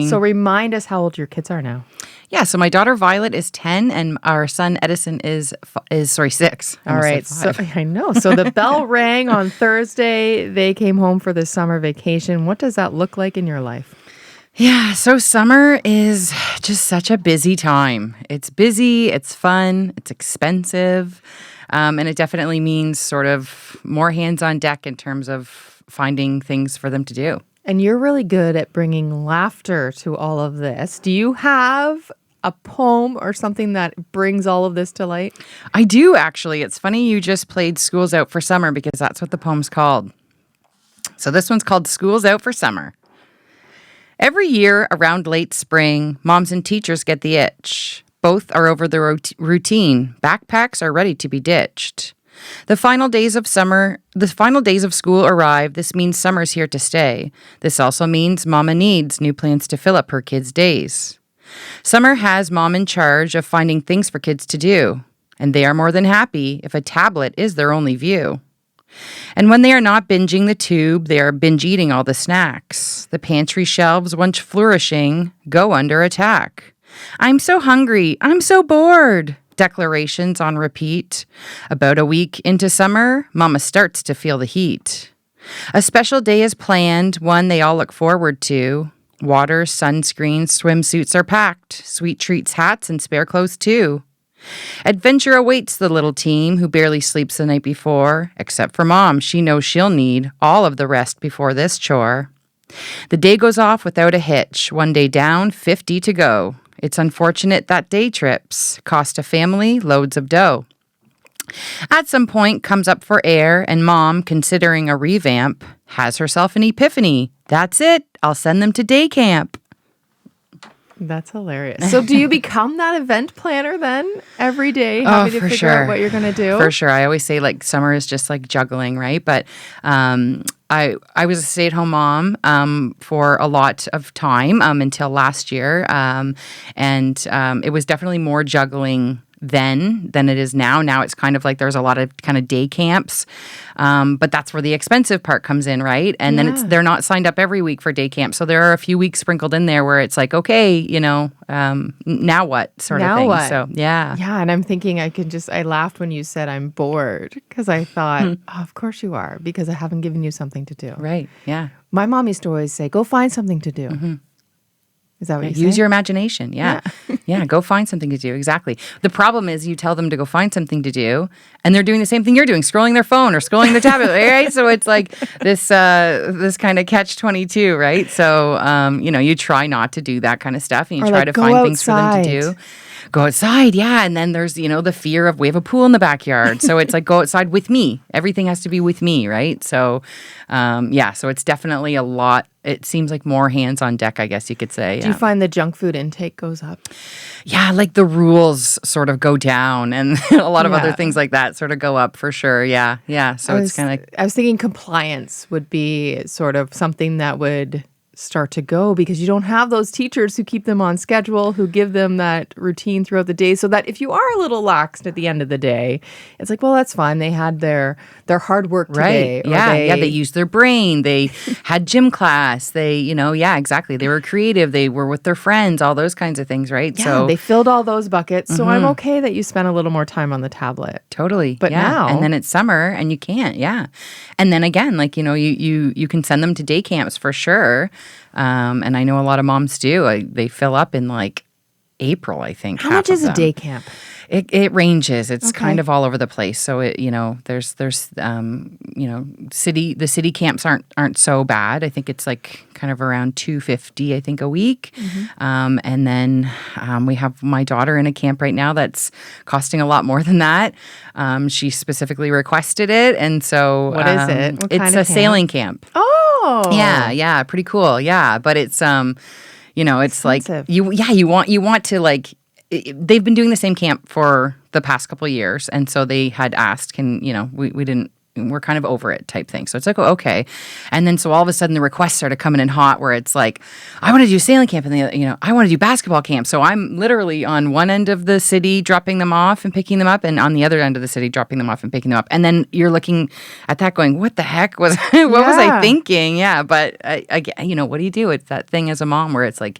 So remind us how old your kids are now. Yeah, so my daughter Violet is 10 and our son Edison is 6. All right. So I know. So the bell rang on Thursday. They came home for the summer vacation. What does that look like in your life? Yeah, so summer is just such a busy time. It's busy, it's fun, it's expensive, and it definitely means sort of more hands on deck in terms of finding things for them to do. And you're really good at bringing laughter to all of this. Do you have a poem or something that brings all of this to light? I do, actually. It's funny you just played School's Out for Summer because that's what the poem's called. So this one's called School's Out for Summer. Every year around late spring, moms and teachers get the itch. Both are over the routine. Backpacks are ready to be ditched. The final days of school arrive. This means summer's here to stay. This also means mama needs new plans to fill up her kids' days. Summer has mom in charge of finding things for kids to do, and they are more than happy if a tablet is their only view. And when they are not binging the tube, they are binge eating all the snacks. The pantry shelves, once flourishing, go under attack. I'm so hungry. I'm so bored. Declarations on repeat. About a week into summer, Mama starts to feel the heat. A special day is planned, one they all look forward to. Water, sunscreens, swimsuits are packed. Sweet treats, hats, and spare clothes too. Adventure awaits the little team who barely sleeps the night before, except for Mom. She knows she'll need all of the rest before this chore. The day goes off without a hitch. 1 day down, 50 to go. It's unfortunate that day trips cost a family loads of dough. At some point comes up for air, and Mom, considering a revamp, has herself an epiphany. That's it. I'll send them to day camp. That's hilarious. So do you become that event planner then every day, having to figure out what you're going to do? For sure. I always say like summer is just like juggling, right? But I was a stay-at-home mom for a lot of time until last year. And it was definitely more juggling then than it is now. Now it's kind of like there's a lot of kind of day camps. But that's where the expensive part comes in, right? And then they're not signed up every week for day camp. So there are a few weeks sprinkled in there where it's like, okay, now what sort of thing. So yeah. Yeah. And I'm thinking I laughed when you said I'm bored because I thought, oh, of course you are, because I haven't given you something to do. Right. Yeah. My mom used to always say, go find something to do. Mm-hmm. Is that what you say? Use your imagination. Yeah. Yeah. Go find something to do. Exactly. The problem is you tell them to go find something to do and they're doing the same thing you're doing, scrolling their phone or scrolling their tablet, right? So it's like this kind of catch-22, right? So, you try not to do that kind of stuff and you try to find things for them to do. Go outside, yeah. And then there's, the fear of we have a pool in the backyard. So it's like, go outside with me. Everything has to be with me, right? So, so it's definitely a lot. It seems like more hands on deck, I guess you could say. Do you find the junk food intake goes up? Yeah, like the rules sort of go down and a lot of other things like that sort of go up for sure. Yeah, yeah. So it's kind of... I was thinking compliance would be sort of something that would start to go because you don't have those teachers who keep them on schedule, who give them that routine throughout the day, so that if you are a little laxed at the end of the day, it's like, well, that's fine. They had their hard work today. Right. Yeah. They used their brain. They had gym class. They, exactly. They were creative. They were with their friends, all those kinds of things, right? Yeah, so they filled all those buckets. So I'm okay that you spent a little more time on the tablet. Totally. But now... And then it's summer and you can't. Yeah. And then again, like, you can send them to day camps for sure. And I know a lot of moms do. They fill up in like April, I think. How much is a day camp? It ranges. It's kind of all over the place. So there's the city camps aren't so bad. I think it's like kind of around $250, I think, a week. Mm-hmm. And then we have my daughter in a camp right now that's costing a lot more than that. She specifically requested it, and so what is it? What it's a sailing camp. Oh, yeah, pretty cool. Yeah, but it's it's expensive. like you want to like. They've been doing the same camp for the past couple of years, and so they had asked, we didn't we're kind of over it type thing. So it's like, oh, okay. And then so all of a sudden the requests started coming in hot where it's like, I want to do sailing camp and I want to do basketball camp. So I'm literally on one end of the city dropping them off and picking them up, and on the other end of the city dropping them off and picking them up. And then you're looking at that going, what the heck was what was I thinking? Yeah, but I what do you do? It's that thing as a mom where it's like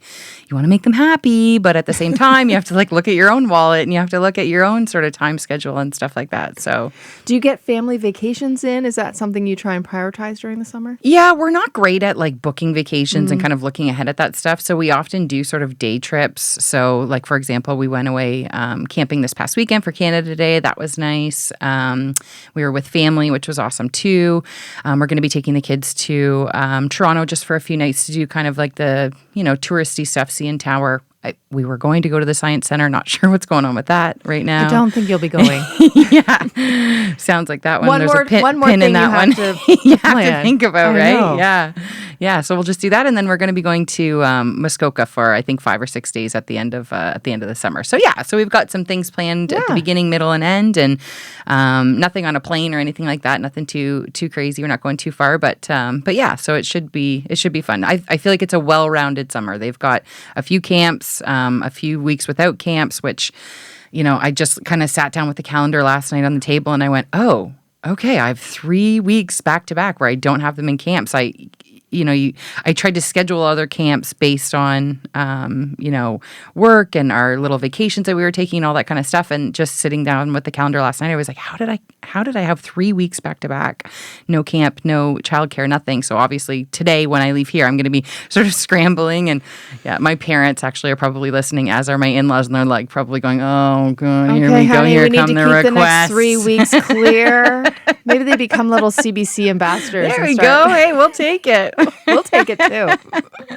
you want to make them happy, but at the same time you have to like look at your own wallet and you have to look at your own sort of time schedule and stuff like that. So, do you get family vacations in? Is that something you try and prioritize during the summer? Yeah, we're not great at like booking vacations and kind of looking ahead at that stuff. So we often do sort of day trips. So like, for example, we went away camping this past weekend for Canada Day. That was nice. We were with family, which was awesome too. We're going to be taking the kids to Toronto just for a few nights to do kind of like the, touristy stuff, CN Tower. We were going to go to the Science Center. Not sure what's going on with that right now. I don't think you'll be going. Yeah. Sounds like that one. There's a pin in that one. You have to think about, right? Yeah. Yeah. So we'll just do that. And then we're going to be going to Muskoka for, I think, 5 or 6 days at the end of the summer. So yeah. So we've got some things planned at the beginning, middle, and end. And nothing on a plane or anything like that. Nothing too crazy. We're not going too far. But yeah. So it should be fun. I feel like it's a well-rounded summer. They've got a few camps. A few weeks without camps, which, I just kind of sat down with the calendar last night on the table and I went, oh, okay, I have 3 weeks back to back where I don't have them in camps. I tried to schedule other camps based on, work and our little vacations that we were taking, all that kind of stuff. And just sitting down with the calendar last night, I was like, how did I have 3 weeks back to back? No camp, no childcare, nothing. So obviously today when I leave here, I'm going to be sort of scrambling. And yeah, my parents actually are probably listening, as are my in-laws. And they're like probably going, oh, God, here we go. Here come the requests. The next 3 weeks clear. Maybe they become little CBC ambassadors. There we go. Hey, we'll take it. We'll take it too.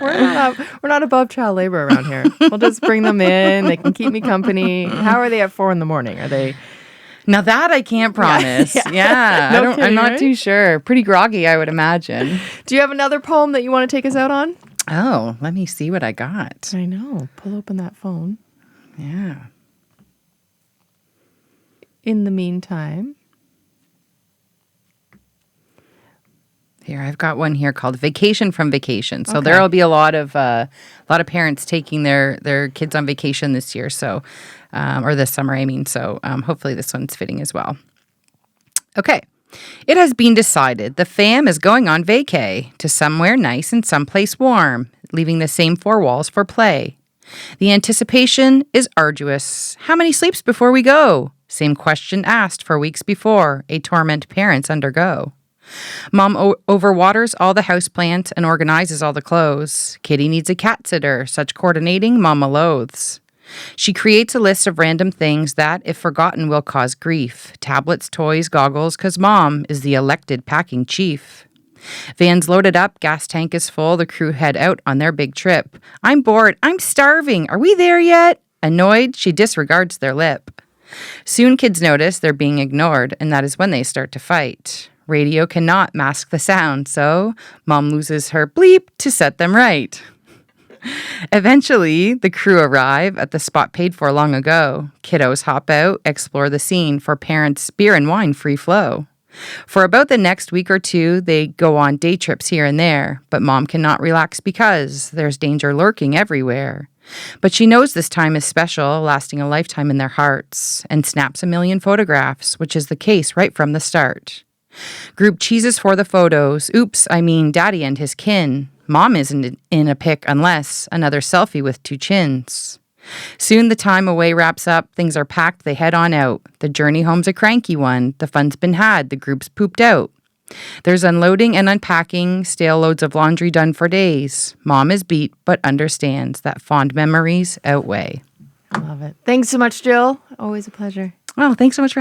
We're not above child labor around here. We'll just bring them in. They can keep me company. How are they at 4 a.m? Are they? Now that I can't promise. Yeah. I'm not too sure. Pretty groggy, I would imagine. Do you have another poem that you want to take us out on? Oh, let me see what I got. I know. Pull open that phone. Yeah. In the meantime. Here, I've got one here called Vacation from Vacation. So there will be a lot of parents taking their kids on vacation this year. So, or this summer, I mean. So hopefully this one's fitting as well. Okay. It has been decided the fam is going on vacay to somewhere nice and someplace warm, leaving the same 4 walls for play. The anticipation is arduous. How many sleeps before we go? Same question asked for weeks before, a torment parents undergo. Mom overwaters all the houseplants and organizes all the clothes. Kitty needs a cat sitter. Such coordinating Mama loathes. She creates a list of random things that, if forgotten, will cause grief. Tablets, toys, goggles, 'cause Mom is the elected packing chief. Van's loaded up, gas tank is full, the crew head out on their big trip. I'm bored, I'm starving, are we there yet? Annoyed, she disregards their lip. Soon kids notice they're being ignored, and that is when they start to fight. Radio cannot mask the sound, so Mom loses her bleep to set them right. Eventually, the crew arrive at the spot paid for long ago. Kiddos hop out, explore the scene for parents' beer and wine free flow. For about the next week or two, they go on day trips here and there, but Mom cannot relax because there's danger lurking everywhere. But she knows this time is special, lasting a lifetime in their hearts, and snaps a million photographs, which is the case right from the start. Group cheeses for the photos. Oops, I mean Daddy and his kin. Mom isn't in a pic unless another selfie with 2 chins. Soon the time away wraps up. Things are packed, they head on out. The journey home's a cranky one. The fun's been had, the group's pooped out. There's unloading and unpacking, stale loads of laundry done for days. Mom is beat, but understands that fond memories outweigh. I love it. Thanks so much, Jill. Always a pleasure. Oh, thanks so much for having me.